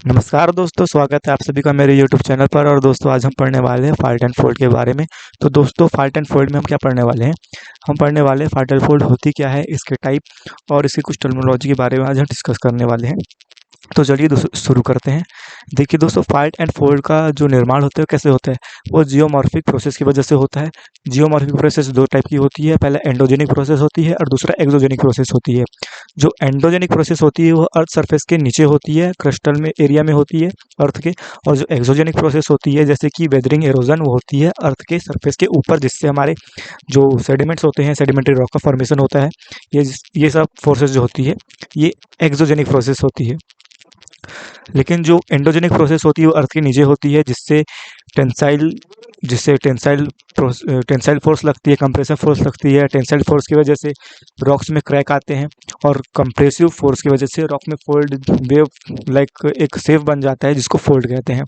नमस्कार दोस्तों, स्वागत है आप सभी का मेरे YouTube चैनल पर। और दोस्तों आज हम पढ़ने वाले हैं फॉल्ट एंड फोल्ड के बारे में। तो दोस्तों फॉल्ट एंड फोल्ड में हम क्या पढ़ने वाले हैं? हम पढ़ने वाले हैं फॉल्ट एंड फोल्ड होती क्या है, इसके टाइप और इसकी कुछ टर्मिनोलॉजी के बारे में आज हम डिस्कस करने वाले हैं। तो चलिए दोस्तों शुरू करते हैं। देखिए दोस्तों, फॉल्ट एंड फोल्ड का जो निर्माण होता है कैसे होता है, वो जियोमॉर्फिक प्रोसेस की वजह से होता है। जियोमॉर्फिक प्रोसेस दो टाइप की होती है, पहला एंडोजेनिक प्रोसेस होती है और दूसरा एक्सोजेनिक प्रोसेस होती है। जो एंडोजेनिक प्रोसेस होती है वो अर्थ सरफेस के नीचे होती है, क्रिस्टल में एरिया में होती है अर्थ के। और जो एक्सोजेनिक प्रोसेस होती है जैसे कि वेदरिंग एरोजन, वो होती है अर्थ के सरफेस के ऊपर, जिससे हमारे जो सेडिमेंट्स होते हैं, सेडिमेंट्री रॉक का फॉर्मेशन होता है। ये सब फोर्सेस जो होती है ये एक्सोजेनिक प्रोसेस होती है। लेकिन जो एंडोजेनिक प्रोसेस होती है वो अर्थ के नीचे होती है, टेंसाइल जिससे टेंसाइल फोर्स लगती है, कंप्रेसिव फोर्स लगती है। टेंसाइल फोर्स की वजह से रॉक्स में क्रैक आते हैं और कंप्रेसिव फोर्स की वजह से रॉक में फोल्ड वेव लाइक एक शेप बन जाता है, जिसको फोल्ड कहते हैं।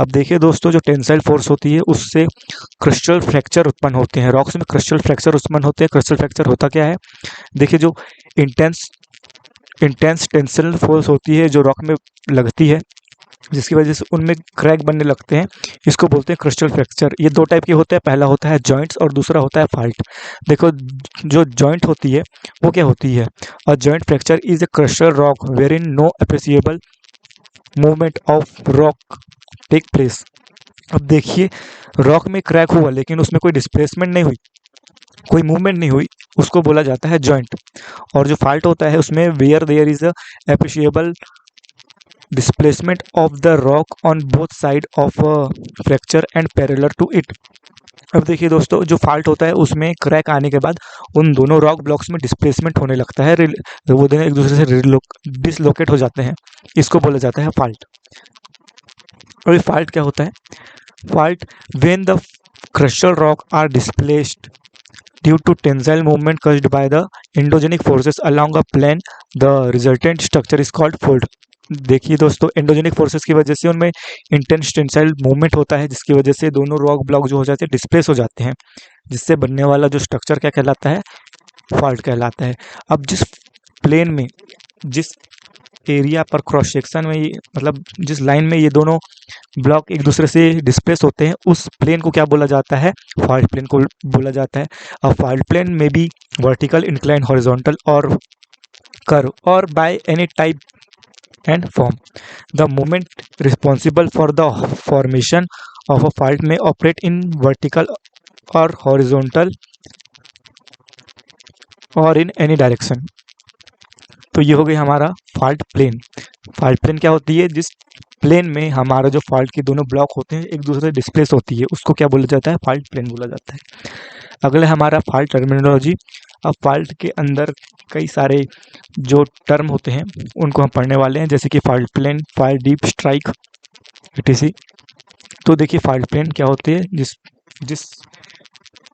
अब देखिए दोस्तों, जो टेंसाइल फोर्स होती है उससे क्रिस्टल फ्रैक्चर उत्पन्न होते हैं। रॉक्स में क्रिस्टल फ्रैक्चर उत्पन्न होते हैं। क्रिस्टल फ्रैक्चर होता क्या है? देखिए, जो इंटेंस इंटेंस टेंसिल फोर्स होती है जो रॉक में लगती है, जिसकी वजह से उनमें क्रैक बनने लगते हैं, इसको बोलते हैं क्रिस्टल फ्रैक्चर। ये दो टाइप के होते हैं, पहला होता है जॉइंट्स और दूसरा होता है फॉल्ट। देखो, जो जॉइंट होती है वो क्या होती है? और joint fracture is a crystal rock wherein no appreciable movement of rock take place. अब देखिए, रॉक में क्रैक हुआ लेकिन उसमें कोई डिस्प्लेसमेंट नहीं हुई, कोई मूवमेंट नहीं हुई, उसको बोला जाता है जॉइंट। और जो फॉल्ट होता है उसमें where there is a appreciable displacement of the rock on both side of fracture and parallel to it. अब देखिए दोस्तों, जो फॉल्ट होता है उसमें क्रैक आने के बाद उन दोनों रॉक ब्लॉक्स में डिस्प्लेसमेंट होने लगता है, वो दोनों एक दूसरे से डिसलोकेट हो जाते हैं, इसको बोला जाता है फॉल्ट। और ये फॉल्ट क्या होता है? Fault when the crustal rock are displaced due to tensile movement caused by the endogenic forces along a plane, the resultant structure is called fold। देखिए दोस्तों, एंडोजेनिक फोर्सेस की वजह से उनमें इंटेंस टेंसाइल मूवमेंट होता है, जिसकी वजह से दोनों रॉक ब्लॉक जो हो जाते हैं डिस्प्लेस हो जाते हैं, जिससे बनने वाला जो स्ट्रक्चर क्या कहलाता है? फॉल्ट कहलाता है। अब प्लेन में जिस एरिया पर क्रॉस सेक्शन में मतलब जिस लाइन में ये दोनों ब्लॉक एक दूसरे से डिस्प्लेस होते हैं, उस प्लेन को क्या बोला जाता है? फॉल्ट प्लेन को बोला जाता है। अब फॉल्ट प्लेन में भी वर्टिकल, इंक्लाइन, हॉरिजॉन्टल और कर्व और by any type and form. The moment responsible for the formation of a fault में ऑपरेट इन वर्टिकल और हॉरिजॉन्टल और इन एनी डायरेक्शन। तो ये हो गई हमारा फॉल्ट प्लेन। फॉल्ट प्लेन क्या होती है? जिस प्लेन में हमारा जो फॉल्ट के दोनों ब्लॉक होते हैं एक दूसरे से डिस्प्लेस होती है, उसको क्या बोला जाता है? फॉल्ट प्लेन बोला जाता है। अगला हमारा फॉल्ट टर्मिनोलॉजी। अब फॉल्ट के अंदर कई सारे जो टर्म होते हैं उनको हम पढ़ने वाले हैं, जैसे कि fault plane, fault dip, strike, etc। तो देखिए, फॉल्ट प्लेन क्या होते हैं? जिस जिस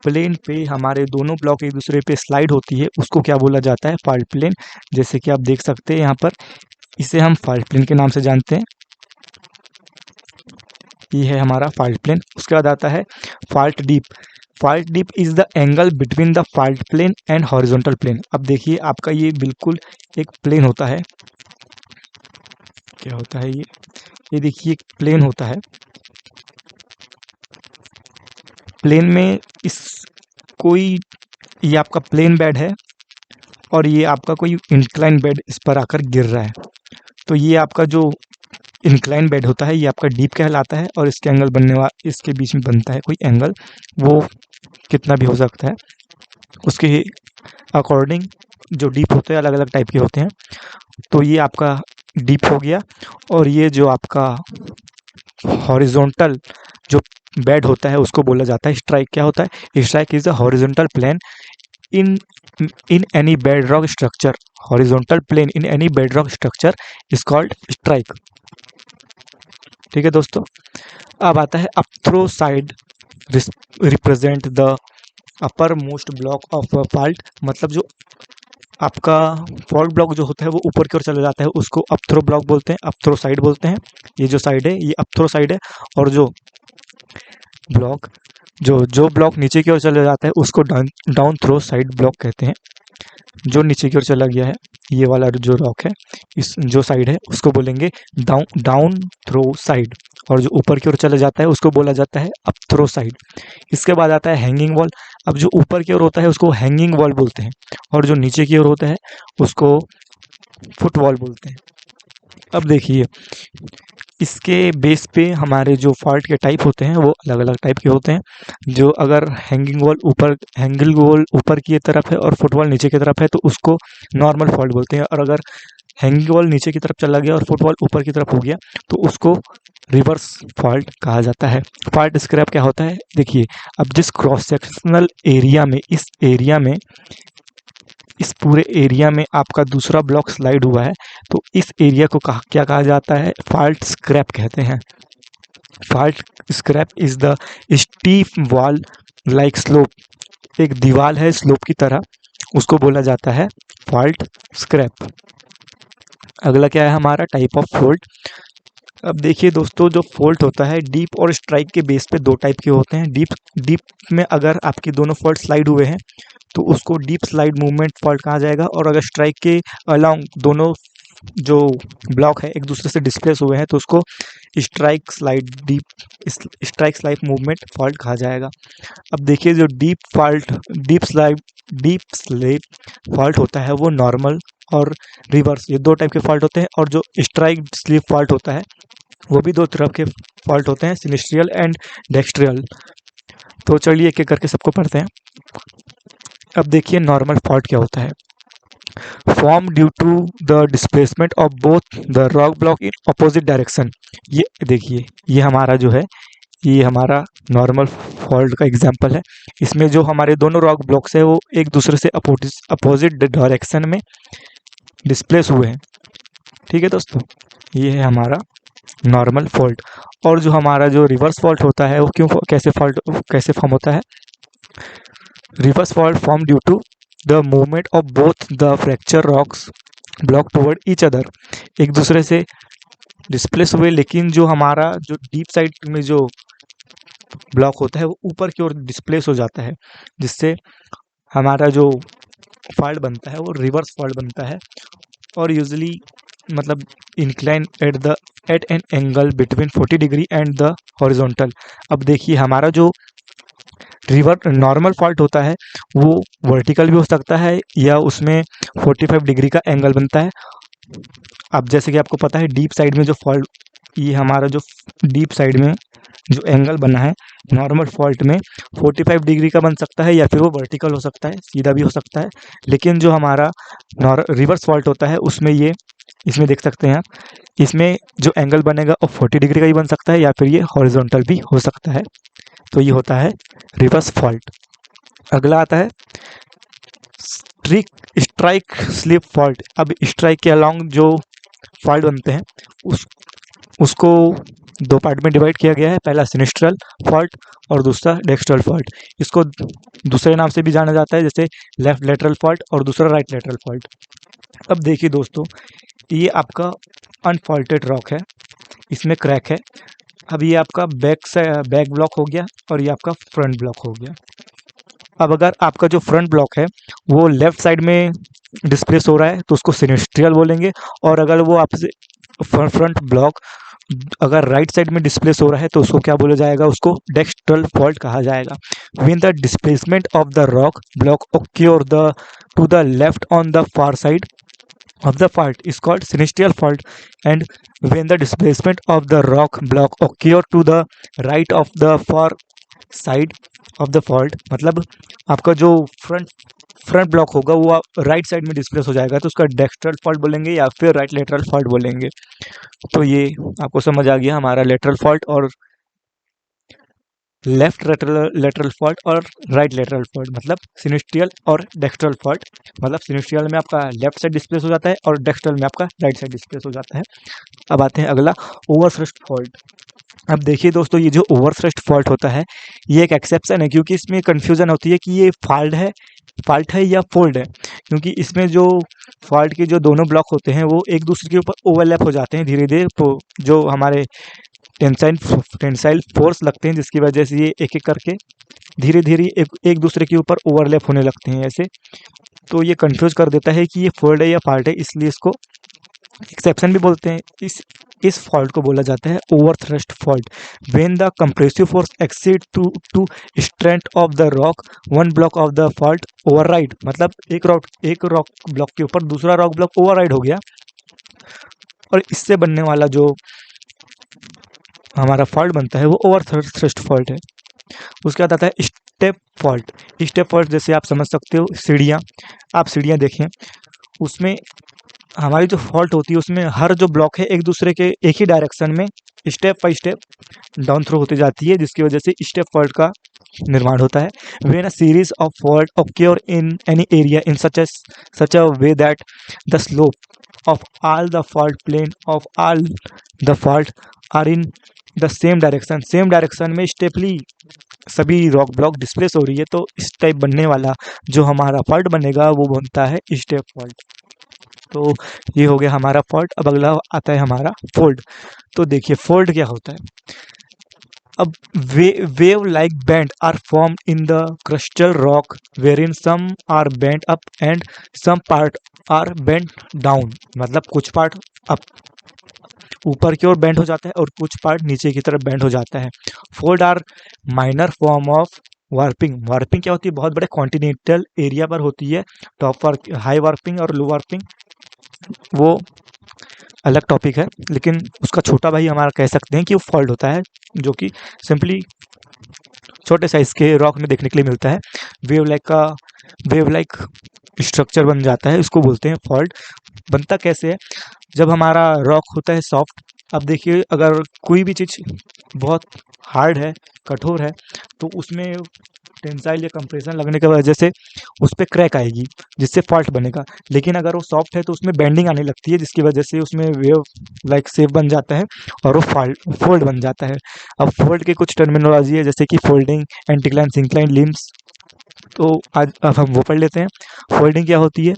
प्लेन पे हमारे दोनों ब्लॉक एक दूसरे पे स्लाइड होती है, उसको क्या बोला जाता है? Fault plane. जैसे कि आप देख सकते हैं यहाँ पर, इसे हम फॉल्ट प्लेन के नाम से जानते हैं। ये है हमारा फॉल्ट प्लेन। उसके बाद आता है fault dip. Fault dip is the angle between the fault plane and horizontal plane. अब देखिए, आपका ये बिल्कुल एक प्लेन होता है। क्या होता है ये देखिए एक प्लेन होता है। प्लेन में इस कोई ये आपका प्लेन बेड है और ये आपका कोई इंक्लाइन बेड इस पर आकर गिर रहा है। तो ये आपका जो इंक्लाइन बेड होता है ये आपका डीप कहलाता है, और इसके एंगल इसके बीच में बनता है कोई एंगल, वो कितना भी हो सकता है, उसके अकॉर्डिंग जो डीप होते हैं अलग अलग टाइप के होते हैं। तो ये आपका डीप हो गया। और ये जो आपका हॉरिजॉन्टल जो बेड होता है उसको बोला जाता है स्ट्राइक। क्या होता है? Strike is the horizontal plane in in any bed rock structure. Horizontal plane in any bed rock structure is called strike. ठीक है दोस्तों। अब आता है upthrow side represent the upper most block of fault. मतलब जो आपका फॉल्ट ब्लॉक जो होता है वो ऊपर की ओर चला जाता है, उसको अपथ्रो ब्लॉक बोलते हैं, अपथ्रो साइड बोलते हैं। ये जो साइड है ये अपथ्रो साइड है। और जो ब्लॉक जो ब्लॉक नीचे की ओर चला जाता है उसको डाउन थ्रो साइड ब्लॉक कहते हैं। जो नीचे की ओर चला गया है, ये वाला जो रॉक है, इस जो साइड है उसको बोलेंगे डाउन डाउन थ्रो साइड, और जो ऊपर की ओर चला जाता है उसको बोला जाता है अप थ्रो साइड। इसके बाद आता है हैंगिंग वॉल। अब जो ऊपर की ओर होता है उसको हैंगिंग वॉल बोलते हैं, और जो नीचे की ओर होता है उसको फुट वॉल बोलते हैं। अब देखिए, इसके बेस पे हमारे जो फॉल्ट के टाइप होते हैं वो अलग अलग टाइप के होते हैं। जो अगर हैंगिंग वॉल ऊपर की तरफ है और फुटवॉल नीचे की तरफ है तो उसको नॉर्मल फॉल्ट बोलते हैं, और अगर हैंगिंग वॉल नीचे की तरफ चला गया और फुटवॉल ऊपर की तरफ हो गया तो उसको रिवर्स फॉल्ट कहा जाता है। फॉल्ट स्क्रैप क्या होता है, देखिए, अब जिस क्रॉस सेक्शनल एरिया में, इस पूरे एरिया में आपका दूसरा ब्लॉक स्लाइड हुआ है तो इस एरिया को क्या कहा जाता है, फॉल्ट स्क्रैप कहते हैं। Fault scrap is the steep wall like slope, एक दीवार है स्लोप की तरह, उसको बोला जाता है फॉल्ट स्क्रैप। अगला क्या है हमारा टाइप ऑफ फॉल्ट। अब देखिए दोस्तों, जो फॉल्ट होता है डीप और स्ट्राइक के बेस पे दो टाइप के होते हैं। डीप में अगर आपके दोनों फॉल्ट स्लाइड हुए हैं तो उसको डीप स्लाइड मूवमेंट फॉल्ट कहा जाएगा, और अगर स्ट्राइक के अलोंग दोनों जो ब्लॉक है एक दूसरे से डिस्प्लेस हुए हैं तो उसको स्ट्राइक स्लाइड मूवमेंट फॉल्ट कहा जाएगा। अब देखिए, जो डीप स्लाइड फॉल्ट होता है वो नॉर्मल और रिवर्स, ये दो टाइप के फॉल्ट होते हैं, और जो स्ट्राइक स्लिप फॉल्ट होता है वो भी दो तरह के फॉल्ट होते हैं, सिनिस्ट्रियल एंड डेक्स्ट्रियल। तो चलिए एक एक करके सबको पढ़ते हैं। अब देखिए नॉर्मल फॉल्ट क्या होता है। Form due to the displacement of both the rock block in opposite direction. ये देखिए, ये हमारा जो है, ये हमारा नॉर्मल फॉल्ट का एग्जांपल है। इसमें जो हमारे दोनों रॉक ब्लॉक्स है वो एक दूसरे से अपोजिट डायरेक्शन में डिस्प्लेस हुए हैं। ठीक है दोस्तों, ये है हमारा नॉर्मल फॉल्ट। और जो हमारा जो रिवर्स फॉल्ट होता है वो कैसे फॉर्म होता है। Reverse fault form due to the movement of both the fracture rocks block toward each other, एक दूसरे से डिस्प्लेस हुए, लेकिन जो हमारा जो डीप साइड में जो ब्लॉक होता है वो ऊपर की ओर डिस्प्लेस हो जाता है, जिससे हमारा जो फॉल्ट बनता है वो रिवर्स फॉल्ट बनता है, और यूजुअली मतलब incline at an angle between 40 degree and the horizontal. अब देखिए, हमारा जो नॉर्मल फॉल्ट होता है वो वर्टिकल भी हो सकता है या उसमें 45 डिग्री का एंगल बनता है। अब जैसे कि आपको पता है डीप साइड में जो फॉल्ट, ये हमारा जो डीप साइड में जो एंगल बना है नॉर्मल फॉल्ट में 45 डिग्री का बन सकता है, या फिर वो वर्टिकल हो सकता है, सीधा भी हो सकता है। लेकिन जो हमारा रिवर्स फॉल्ट होता है उसमें इसमें देख सकते हैं आप, इसमें जो एंगल बनेगा वो 40 डिग्री का भी बन सकता है या फिर ये हॉरिजॉन्टल भी हो सकता है। तो ये होता है रिवर्स फॉल्ट। अगला आता है स्ट्राइक स्लिप फॉल्ट। अब स्ट्राइक के अलोंग जो फॉल्ट बनते हैं उसको दो पार्ट में डिवाइड किया गया है, पहला सिनिस्ट्रल फॉल्ट और दूसरा डेक्स्ट्रल फॉल्ट। इसको दूसरे नाम से भी जाना जाता है, जैसे लेफ्ट लेटरल फॉल्ट और दूसरा राइट लेटरल फॉल्ट। अब देखिए दोस्तों, ये आपका अनफॉल्टेड रॉक है, इसमें क्रैक है। अब ये आपका बैक ब्लॉक हो गया और ये आपका फ्रंट ब्लॉक हो गया। अब अगर आपका जो फ्रंट ब्लॉक है वो लेफ्ट साइड में डिस्प्लेस हो रहा है तो उसको सिनिस्ट्रियल बोलेंगे, और अगर वो आपसे फ्रंट ब्लॉक अगर राइट साइड में डिस्प्लेस हो रहा है तो उसको क्या बोला जाएगा, उसको डेक्स्ट्रल फॉल्ट कहा जाएगा। When the displacement of the rock block occur to the left on the far side of the fault is called sinistral fault, and when the displacement of the rock block occur to the right of the far side of the fault, मतलब आपका जो front block होगा वो right side में displace हो जाएगा तो उसका डेक्स्ट्रल फॉल्ट बोलेंगे या फिर राइट लेटरल फॉल्ट बोलेंगे। तो ये आपको समझ आ गया हमारा लेटरल फॉल्ट और लेफ्ट लेटरल फॉल्ट और राइट लेटरल फॉल्ट, मतलब सिनिस्ट्रियल और डेक्स्ट्रल फॉल्ट। मतलब सिनिस्ट्रियल में आपका लेफ्ट साइड डिस्प्लेस हो जाता है और डेक्स्ट्रल में आपका राइट साइड डिस्प्लेस हो जाता है। अब आते हैं अगला, ओवरथ्रस्ट फॉल्ट। अब देखिए दोस्तों, ये जो ओवरथ्रस्ट फॉल्ट होता है ये एक एक्सेप्शन है, क्योंकि इसमें कन्फ्यूजन होती है कि ये फॉल्ट है या फोल्ड है, क्योंकि इसमें जो फॉल्ट के जो दोनों ब्लॉक होते हैं वो एक दूसरे के ऊपर ओवरलैप हो जाते हैं धीरे धीरे, तो जो हमारे टेंसाइल फोर्स लगते हैं जिसकी वजह से ये एक एक करके धीरे धीरे एक दूसरे के ऊपर ओवरलैप होने लगते हैं ऐसे। तो ये कंफ्यूज कर देता है कि ये फोल्ड है या फाल्ट है, इसलिए इसको एक्सेप्शन भी बोलते हैं। इस फॉल्ट को बोला जाता है overthrust fault. When the compressive force exceed to strength of the rock, one block of the fault override, मतलब एक रॉक ब्लॉक के ऊपर दूसरा रॉक ब्लॉक ओवरराइड हो गया, और इससे बनने वाला जो हमारा फॉल्ट बनता है वो ओवरथ्रस्ट फॉल्ट है। उसके बाद आता है स्टेप फॉल्ट। स्टेप फॉल्ट जैसे आप समझ सकते हो सीढ़ियाँ, आप सीढ़ियाँ देखें, उसमें हमारी जो फॉल्ट होती है उसमें हर जो ब्लॉक है एक दूसरे के एक ही डायरेक्शन में step by step down throw होती जाती है, जिसकी वजह से स्टेप फॉल्ट का निर्माण होता है। When a series of fault occur in any area in such a way that the slope of all the fault plane of all the fault are in the same direction में स्टेपली सभी rock block displace हो रही है, तो इस type बनने वाला जो हमारा फॉल्ट बनेगा वो बनता है स्टेप फॉल्ट। तो ये हो गया हमारा फॉल्ट। अब अगला आता है हमारा फोल्ड। तो देखिए फोल्ड क्या होता है। अब wave like band are form in the crystal rock wherein some are bent up and some part are bent down, मतलब कुछ पार्ट अप ऊपर की ओर बेंड हो जाता है और कुछ पार्ट नीचे की तरफ बेंड हो जाता है। Fold are minor form of warping. Warping क्या होती है, बहुत बड़े कॉन्टिनेंटल एरिया पर होती है। टॉप वार्प, हाई वार्पिंग और लो वार्पिंग वो अलग टॉपिक है, लेकिन उसका छोटा भाई हमारा कह सकते हैं कि वो फॉल्ट होता है, जो कि सिंपली छोटे साइज के रॉक में देखने के लिए मिलता है। वेव लाइक स्ट्रक्चर बन जाता है, इसको बोलते हैं फॉल्ट। बनता कैसे है, जब हमारा रॉक होता है सॉफ्ट, अब देखिए अगर कोई भी चीज़ बहुत हार्ड है, कठोर है, तो उसमें टेंसाइल या कंप्रेशन लगने की वजह से उस पर क्रैक आएगी, जिससे फॉल्ट बनेगा। लेकिन अगर वो सॉफ्ट है तो उसमें बेंडिंग आने लगती है, जिसकी वजह से उसमें वेव लाइक शेप बन जाता है और वो फोल्ड बन जाता है। अब फोल्ड के कुछ टर्मिनोलॉजी है, जैसे कि फोल्डिंग, एंटीक्लाइन, सिंक्लाइन, लिम्स। तो आज अब हम वो पढ़ लेते हैं। फोल्डिंग क्या होती है,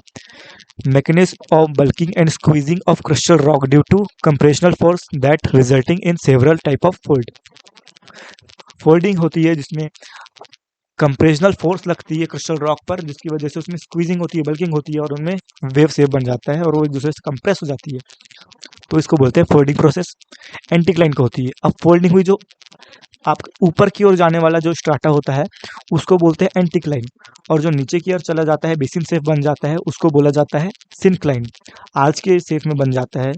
mechanism of bulking and squeezing of crystal rock due to compressional force that resulting in several type of fold। Folding होती है जिसमें कंप्रेशनल फोर्स लगती है क्रिस्टल रॉक पर, जिसकी वजह से उसमें स्क्वीजिंग होती है, बल्किंग होती है और उनमें वेव शेप बन जाता है और वो एक दूसरे से कंप्रेस हो जाती है, तो इसको बोलते हैं फोल्डिंग प्रोसेस। एंटीक्लाइन को होती है, अब फोल्डिंग हुई जो आप ऊपर की ओर जाने वाला जो स्ट्राटा होता है उसको बोलते हैं एंटीक्लाइन, और जो नीचे की ओर चला जाता है बेसिन शेप बन जाता है उसको बोला जाता है सिनक्लाइन। आर्च के शेप में बन जाता है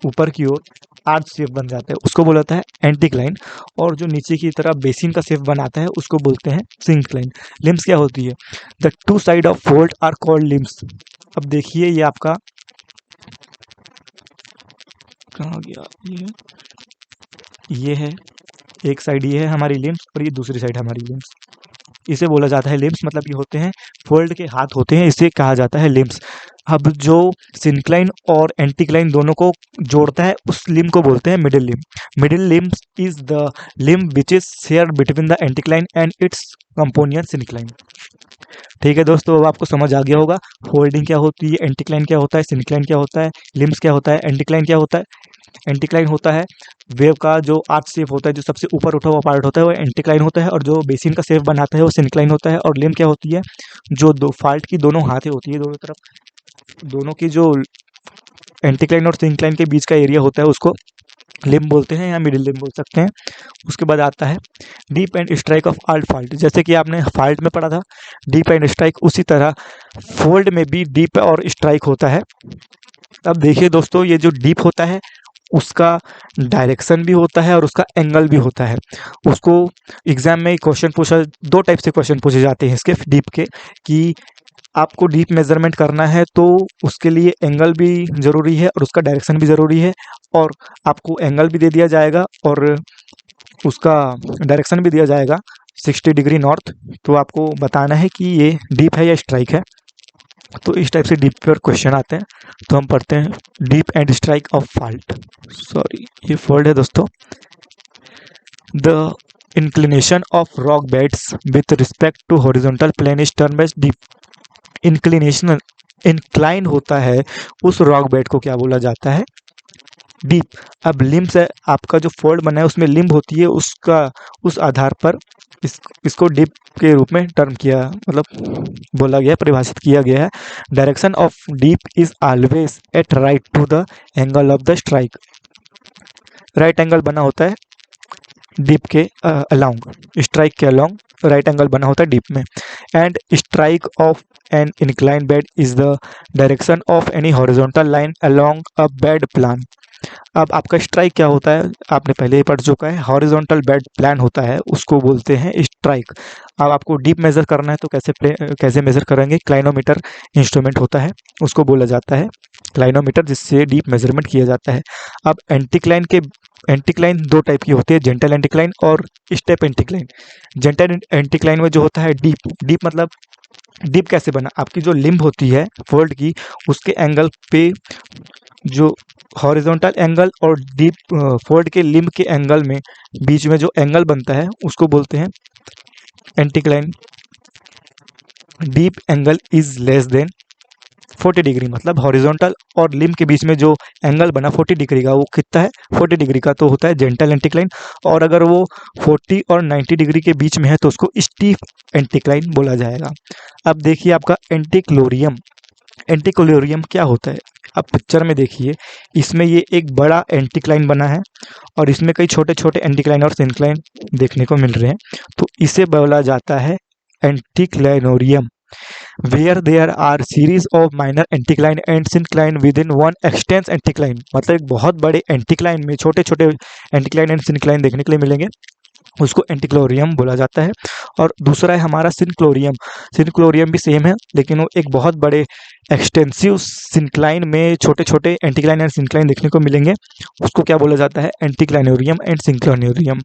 ऊपर की ओर, आर्च शेप बन जाता है उसको बोला जाता है एंटीक्लाइन, और जो नीचे की तरफ बेसिन का शेप बनाता है उसको बोलते हैं सिंक्लाइन। लिम्स क्या होती है, the two side of fold are called limbs. अब देखिए ये आपका कहाँ गया, ये है एक साइड, ये है हमारी लिम्स और ये दूसरी साइड हमारी लिम्स, इसे बोला जाता है लिम्स। मतलब ये होते हैं फोल्ड के हाथ होते हैं, इसे कहा जाता है लिम्स। अब जो सिंक्लाइन और एंटीक्लाइन दोनों को जोड़ता है उस लिम को बोलते हैं middle limb. Middle limbs is the limb which is share between the anticline and its companion syncline. ठीक है दोस्तों, अब आपको समझ आ गया होगा फोल्डिंग क्या होती है, एंटीक्लाइन क्या होता है, सिंक्लाइन क्या होता है, लिम्स क्या होता है, एंटीक्लाइन क्या होता है। एंटीक्लाइन होता है वेव का जो आर्च शेप होता है, जो सबसे ऊपर उठा हुआ पार्ट होता है वो एंटीक्लाइन होता है, और जो बेसिन का शेप बनाता है वो सिंक्लाइन होता है। और लिम क्या होती है, जो दो फाल्ट की दोनों हाथें होती है, दोनों तरफ दोनों की जो एंटीक्लाइन और सिंक्लाइन के बीच का एरिया होता है उसको लिम बोलते हैं या मिडिल लिम बोल सकते हैं। उसके बाद आता है deep and strike of all fault. जैसे कि आपने फाल्ट में पढ़ा था डीप एंड स्ट्राइक, उसी तरह फोल्ड में भी डीप और स्ट्राइक होता है। अब देखिए दोस्तों, ये जो डीप होता है उसका डायरेक्शन भी होता है और उसका एंगल भी होता है। उसको एग्जाम में क्वेश्चन पूछा, दो टाइप से क्वेश्चन पूछे जाते हैं इसके डीप के, कि आपको डीप मेजरमेंट करना है तो उसके लिए एंगल भी ज़रूरी है और उसका डायरेक्शन भी ज़रूरी है, और आपको एंगल भी दे दिया जाएगा और उसका डायरेक्शन भी दिया जाएगा 60 डिग्री नॉर्थ। तो आपको बताना है कि ये डीप है या स्ट्राइक है। तो इस टाइप से डीप पर क्वेश्चन आते हैं। तो हम पढ़ते हैं dip and strike of fault. Sorry, ये फोल्ड है दोस्तों। The inclination of rock beds with respect to horizontal plane is termed as dip. Inclination, incline होता है उस रॉक बेड को क्या बोला जाता है, डीप। अब लिम्स है, आपका जो फोल्ड बना है उसमें लिम्ब होती है, उसका उस आधार पर इसको डीप के रूप में टर्म किया, मतलब बोला गया, परिभाषित किया गया है। Direction of dip is always at right to the angle of the strike. Right angle बना होता है डीप के अलोंग, स्ट्राइक के अलोंग राइट एंगल बना होता है डीप में। And strike of an incline bed is the direction of any horizontal line along a bed plane. अब आपका स्ट्राइक क्या होता है, आपने पहले ही पढ़ चुका है। हॉरिजॉन्टल बेड प्लान होता है, उसको बोलते हैं स्ट्राइक। अब आपको डीप मेजर करना है तो कैसे मेजर करेंगे? क्लाइनोमीटर इंस्ट्रूमेंट होता है, उसको बोला जाता है क्लाइनोमीटर, जिससे डीप मेजरमेंट किया जाता है। अब एंटीक्लाइन दो टाइप की होती है, जेंटल एंटीक्लाइन और स्टेप एंटीक्लाइन। जेंटल एंटीक्लाइन में जो होता है डीप मतलब डीप कैसे बना? आपकी जो लिम्ब होती है फोल्ड की, उसके एंगल पे जो हॉरिजॉन्टल एंगल और डीप फोल्ड के लिम्ब के एंगल में बीच में जो एंगल बनता है उसको बोलते हैं anticline. Deep angle is less than 40 degree, मतलब हॉरिजॉन्टल और लिम्ब के बीच में जो एंगल बना 40 डिग्री का, वो कितना है? 40 डिग्री का, तो होता है जेंटल एंटीक्लाइन। और अगर वो 40 और 90 डिग्री के बीच में है तो उसको स्टीफ एंटीक्लाइन बोला जाएगा। अब देखिए आपका एंटीक्लोरियम। एंटीक्लोरियम क्या होता है? आप पिक्चर में देखिए, इसमें ये एक बड़ा एंटीक्लाइन बना है और इसमें कई छोटे छोटे एंटीक्लाइन और सिंक्लाइन देखने को मिल रहे हैं, तो इसे बोला जाता है anticlinorium. Where there are series of minor anticline and syncline within one extensive anticline, मतलब एक बहुत बड़े एंटीक्लाइन में छोटे छोटे एंटीक्लाइन एंड सिंक्लाइन देखने के लिए मिलेंगे, उसको एंटीक्लोरियम बोला जाता है। और दूसरा है हमारा सिनक्लोरियम। सिनक्लोरियम भी सेम है, लेकिन वो एक बहुत बड़े एक्सटेंसिव सिंक्लाइन में छोटे छोटे एंटीक्लाइन एंड सिंक्लाइन देखने को मिलेंगे, उसको क्या बोला जाता है? एंटीक्लाइनोरियम एंड सिंक्लोनोरियम।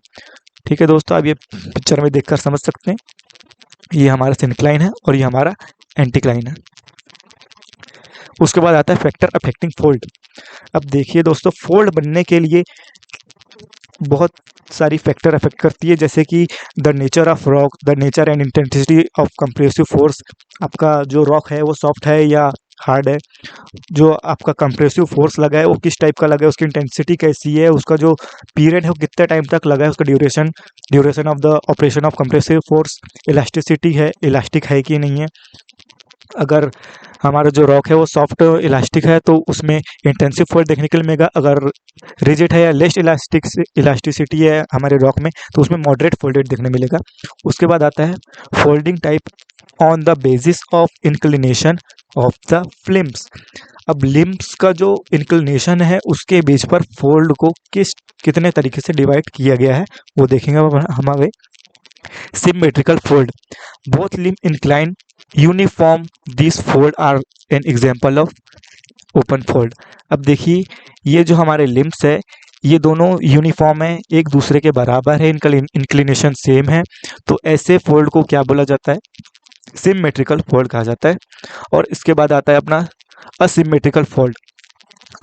ठीक है दोस्तों, आप ये पिक्चर में देखकर समझ सकते हैं, ये हमारा सिंक्लाइन है और ये हमारा एंटीक्लाइन है। उसके बाद आता है फैक्टर अफेक्टिंग फोल्ड। अब देखिए दोस्तों, फोल्ड बनने के लिए बहुत सारी फैक्टर अफेक्ट करती है, जैसे कि the nature of rock, the nature and intensity of compressive force. आपका जो रॉक है वो सॉफ्ट है या हार्ड है, जो आपका कंप्रेसिव फोर्स लगा है वो किस टाइप का लगा है, उसकी इंटेंसिटी कैसी है, उसका जो पीरियड है वो कितने टाइम तक लगा है, उसका duration of the operation of compressive force. Elasticity है, इलास्टिक है कि नहीं है। अगर हमारा जो रॉक है वो सॉफ्ट इलास्टिक है तो उसमें इंटेंसिव फोल्ड देखने के लिए मिलेगा। अगर रिजिड है या लेस इलास्टिसिटी है हमारे रॉक में तो उसमें मॉडरेट फोल्डेड देखने मिलेगा। उसके बाद आता है folding type on the basis of inclination of the limbs. अब लिम्ब्स का जो इंक्लिनेशन है उसके बेस पर फोल्ड को कितने तरीके से डिवाइड किया गया है वो देखेंगे हमारे। Symmetrical fold, both limb incline uniform, this fold are an example of open fold. अब देखिए, ये जो हमारे लिम्ब्स है ये दोनों यूनिफॉर्म है, एक दूसरे के बराबर है, इनका इंक्लिनेशन सेम है, तो ऐसे फोल्ड को क्या बोला जाता है? सिमेट्रिकल फोल्ड कहा जाता है। और इसके बाद आता है अपना असिमेट्रिकल फोल्ड।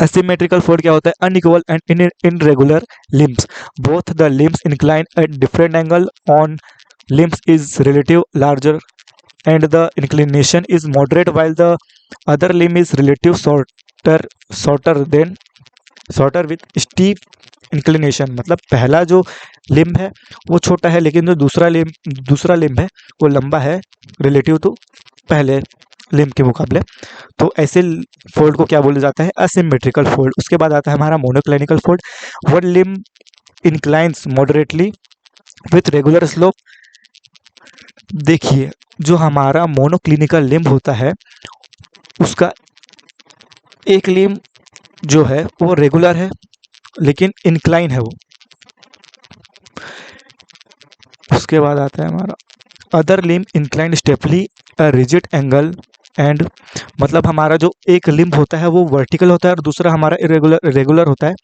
असिमेट्रिकल फोल्ड क्या होता है? Unequal and irregular limbs, both the limbs incline at different angle on limbs is relative larger and the inclination is moderate while the other limb is relative shorter with steep inclination। मतलब पहला जो limb है वो छोटा है, लेकिन जो दूसरा लिम्ब है वो लंबा है रिलेटिव टू पहले लिम्ब के मुकाबले। तो ऐसे फोल्ड को क्या बोला जाता है? Asymmetrical fold. उसके बाद आता है हमारा monoclinical fold. One limb inclines moderately with regular slope. देखिए, जो हमारा मोनोक्लिनिकल लिम्ब होता है उसका एक लिम्ब जो है वो रेगुलर है लेकिन इंक्लाइन है वो। उसके बाद आता है हमारा other limb inclined steeply a rigid angle and, मतलब हमारा जो एक लिम्ब होता है वो वर्टिकल होता है और दूसरा हमारा रेगुलर होता है,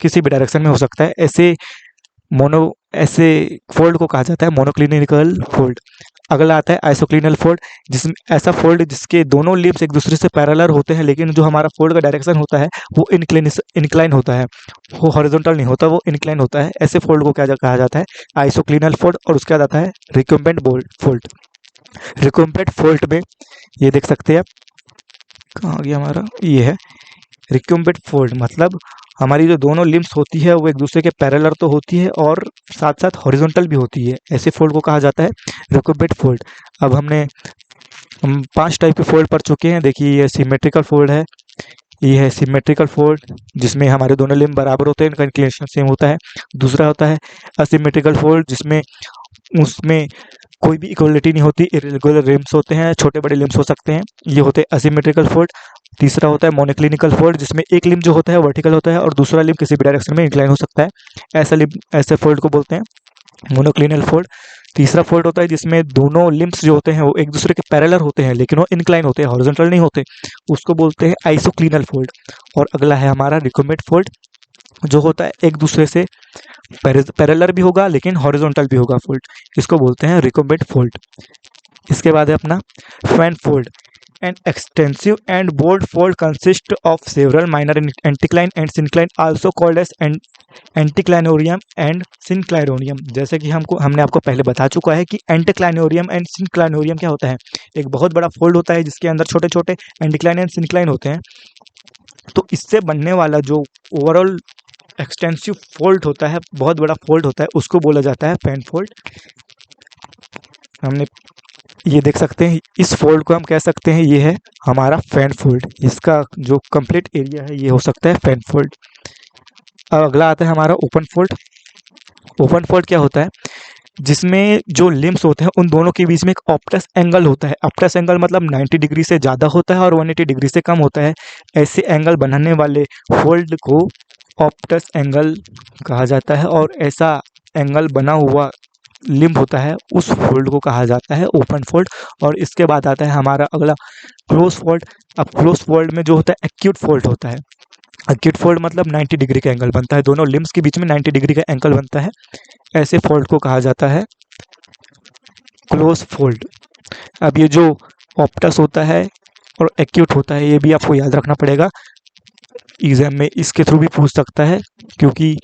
किसी भी डायरेक्शन में हो सकता है। ऐसे फोल्ड को कहा जाता है मोनोक्लिनिकल फोल्ड। अगला आता है आइसोक्लिनल फोल्ड, जिसमें ऐसा फोल्ड जिसके दोनों लिम्ब्स एक दूसरे से पैरेलल होते हैं, लेकिन जो हमारा फोल्ड का डायरेक्शन होता है वो इंक्लाइन होता है, वो हॉरिजॉन्टल नहीं होता, वो इंक्लाइन होता है। ऐसे फोल्ड को क्या कहा जाता है? आइसोक्लिनल फोल्ड। और उसके बाद आता है रिकम्बेंट फोल्ड। रिकम्बेंट फोल्ड में ये देख सकते हैं आप, कहाँ गया हमारा, ये है रिक्यूम्बेंट फोल्ड मतलब हमारी जो दोनों लिम्स होती है वो एक दूसरे के पैरेलल तो होती है और साथ साथ हॉरिजॉन्टल भी होती है। ऐसे फोल्ड को कहा जाता है रिक्यूम्बेंट फोल्ड। अब हम 5 टाइप के फोल्ड पढ़ चुके हैं। देखिए ये सिमेट्रिकल फोल्ड है, ये है सिमेट्रिकल फोल्ड जिसमें हमारे दोनों लिम्ब बराबर होते हैं, इनका इंक्लिनेशन सेम होता है। दूसरा होता है असिमेट्रिकल फोल्ड जिसमें उसमें कोई भी इक्वलिटी नहीं होती, इरेगुलर लिम्स होते हैं, छोटे बड़े लिम्स हो सकते हैं, ये होते हैं असिमेट्रिकल फोल्ड। तीसरा होता है मोनोक्लिनिकल फोल्ड जिसमें एक लिम्ब जो होता है वर्टिकल होता है और दूसरा लिम्ब किसी भी डायरेक्शन में इंक्लाइन हो सकता है। ऐसे फोल्ड को बोलते हैं मोनोक्लिनल फोल्ड। तीसरा फोल्ड होता है जिसमें दोनों लिम्ब्स जो होते हैं वो एक दूसरे के पैरेलल होते हैं लेकिन वो इंक्लाइन होते हैं, हॉरिजॉन्टल नहीं होते, उसको बोलते हैं आइसोक्लिनल फोल्ड। और अगला है हमारा रिकम्बेंट फोल्ड जो होता है एक दूसरे से पैरेलल भी होगा लेकिन हॉरिजॉन्टल भी होगा फोल्ड, इसको बोलते हैं रिकम्बेंट फोल्ड। इसके बाद है अपना fan fold. An extensive and bold fold consists of several minor anticline and syncline also called as anticlinorium and synclinorium. जैसे कि हमने आपको पहले बता चुका है कि एंटीक्लाइनोरियम एंड सिनक्लाइनोरियम क्या होता है। एक बहुत बड़ा फोल्ड होता है जिसके अंदर छोटे छोटे एंटीक्लाइन एंड सिनक्लाइन होते हैं। तो इससे बनने वाला जो ओवरऑल एक्सटेंसिव फोल्ड होता है, बहुत बड़ा फोल्ड होता है, उसको बोला जाता है फैन फोल्ड। हमने ये देख सकते हैं, इस फोल्ड को हम कह सकते हैं ये है हमारा फैन फोल्ड। इसका जो कंप्लीट एरिया है ये हो सकता है फैन फोल्ड। अब अगला आता है हमारा ओपन फोल्ड। ओपन फोल्ड क्या होता है, जिसमें जो लिम्स होते हैं उन दोनों के बीच में एक ऑप्टस एंगल होता है। ऑप्टस एंगल मतलब 90 डिग्री से ज़्यादा होता है और 180 डिग्री से कम होता है। ऐसे एंगल बनाने वाले फोल्ड को ऑप्टस एंगल कहा जाता है और ऐसा एंगल बना हुआ लिम्ब होता है उस फोल्ड को कहा जाता है ओपन फोल्ड। और इसके बाद आता है हमारा अगला क्लोज फोल्ड। अब क्लोज फोल्ड में जो होता है एक्यूट फोल्ड होता है। एक्यूट फोल्ड मतलब 90 डिग्री का एंगल बनता है, दोनों लिम्स के बीच में 90 डिग्री का एंगल बनता है, ऐसे फोल्ड को कहा जाता है क्लोज फोल्ड। अब ये जो ऑप्टस होता है और एक्यूट होता है ये भी आपको याद रखना पड़ेगा, एग्जाम में इसके थ्रू भी पूछ सकता है, क्योंकि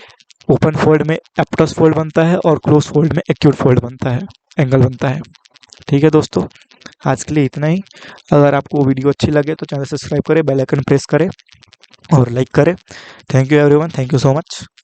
ओपन फोल्ड में एप्टस फोल्ड बनता है और क्लोज फोल्ड में एक्यूट फोल्ड बनता है, एंगल बनता है। ठीक है दोस्तों, आज के लिए इतना ही। अगर आपको वीडियो अच्छी लगे तो चैनल सब्सक्राइब करें, बेल आइकन प्रेस करें और लाइक करें। Thank you everyone, thank you so much.